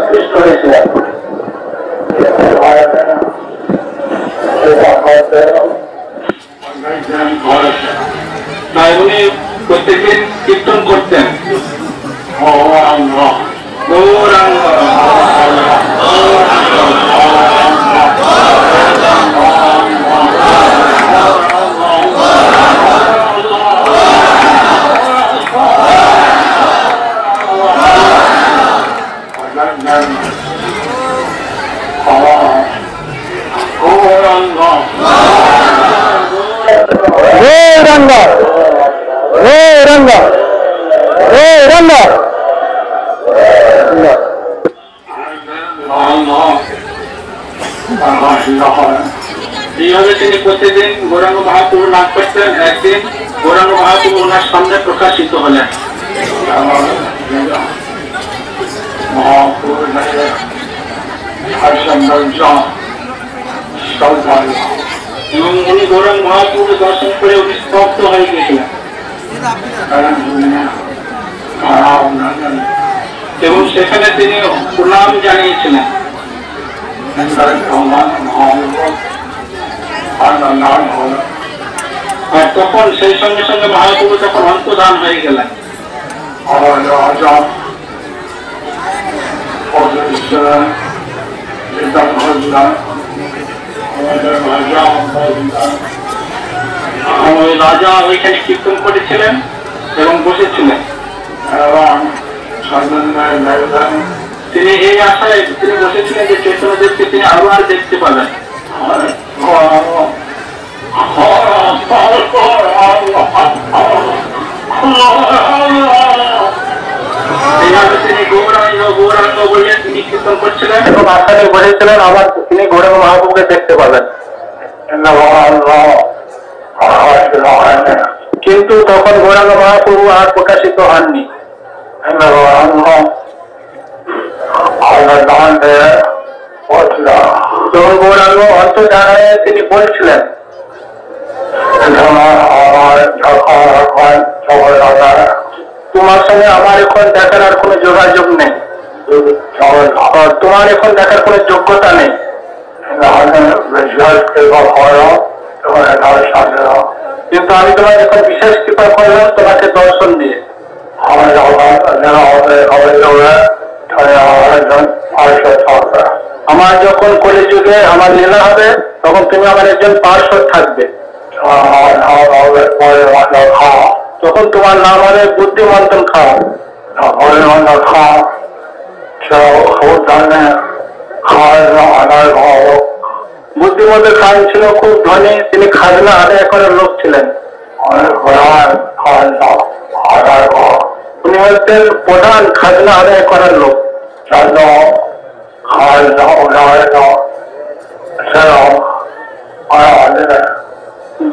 আকৃষ্ট হয়েছিলেন। তাই উনি প্রত্যেকদিন কীর্তন করতেন গৌরাঙ্গ গৌরাঙ্গ এইভাবে তিনি প্রতিদিন গৌরাঙ্গ মহাপ্রভু নাম করতেন। একদিন গৌরাঙ্গ মহাপ্রভু ওনার সামনে প্রকাশিত হলেন এবং উনি গৌরাঙ্গ মহাপ্রভু দর্শন করে উনি স্তব্ধ হয়ে গেছিলেন এবং সেখানে তিনি প্রণাম জানিয়েছিলেন। আর তখন সেই সঙ্গে সঙ্গে মহাপ্রভু তখন অন্তর্ধান হয়ে গেলেন। ওই রাজা ওইখানে কীর্তন করেছিলেন এবং বসেছিলেন। তিনি এই আশায় তিনি বসেছিলেন যে চৈতন্যদেবকে তিনি আরো আর দেখতে পাবেন। এইভাবে তিনি গৌরাঙ্গ গৌরাঙ্গ বলে তিনি কীর্তন করছিলেন এবং আশায় বসেছিলেন আবার তিনি গৌরাঙ্গ মহাপ্রভুকে দেখতে পাবেন। কিন্তু তখন গৌরাঙ্গ মহাপ্রভু আর প্রকাশিত হননি। যখন গৌরাঙ্গ অন্তর্ধানে তিনি বলছিলেন তোমার সঙ্গে আমার এখন দেখার আর কোনো যোগাযোগ নেই, তোমার এখন দেখার কোনো যোগ্যতা নেই, কিন্তু আমি তোমার এখন বিশেষ কৃপা করলাম তোমাকে দর্শন দিয়ে। আমার যখন কলিযুগে আমার লীলা হবে তখন তুমি আমার একজন পার্শ্বদ থাকবে, তখন তোমার নাম হবে বুদ্ধিমন্তন খাও। বুদ্ধিমন্তন খান ছিল খুব ধনী, তিনি খাজনা আদায় করার লোক ছিলেন। উনি হচ্ছেন প্রধান খাজনা আদায় করার লোক।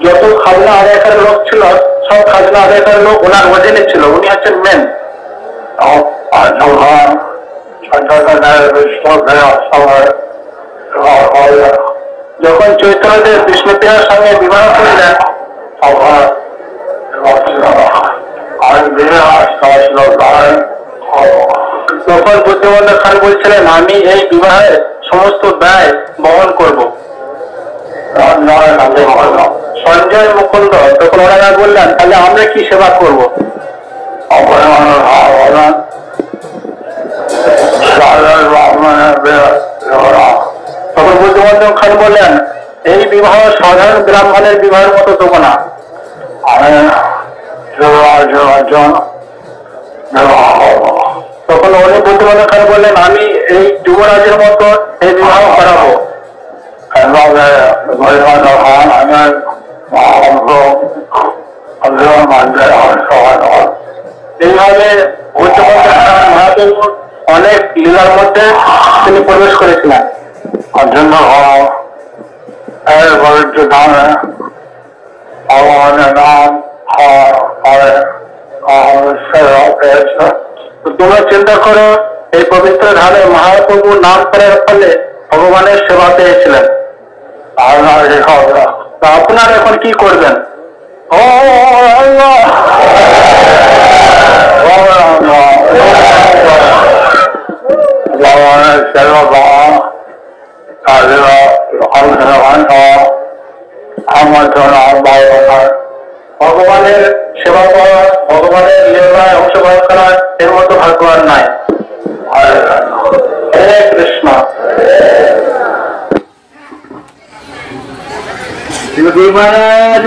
যত খাজনা আদায় করার লোক ছিল সব খাজনা আদায় করার লোক ওনার অধীনে ছিল, উনি হচ্ছেন মেন। যখন চৈতন্যদেব বিষ্ণুপ্রিয়ার সঙ্গে বিবাহ করলেন তখন বুদ্ধিমন্ত খান বলছিলেন আমি এই বিবাহের সমস্ত ব্যয় বহন করব। সঞ্জয় মুকুন্দ তখন ওনারা বললেন তাহলে আমরা কি সেবা করবো? তখন বুদ্ধিমন্ত খান বললেন এই বিবাহ সাধারণ ব্রাহ্মণের বিবাহের মতো দেবো না, তখন উনি বুদ্ধিমন্ত খান বললেন আমি এই যুবরাজের মতো এই বিবাহ করাবো। এইভাবে মহাপ্রভু অনেক লীলার মধ্যে তিনি প্রবেশ করেছিলেন। অর্জন্য ভগবানের নাম তোমরা চিন্তা করো এই পবিত্র ধারে মহাপ্রভু নাম করার ফলে ভগবানের সেবা পেয়েছিলেন। আপনারা এখন কি করবেন? ও আল্লাহ ভগবানের সর্বভৌম ভগবানের সেবা করা, ভগবানের লীলায় অংশগ্রহণ করা এর মতো ভাগ্যবান নাই। হরে কৃষ্ণ। মহারাজ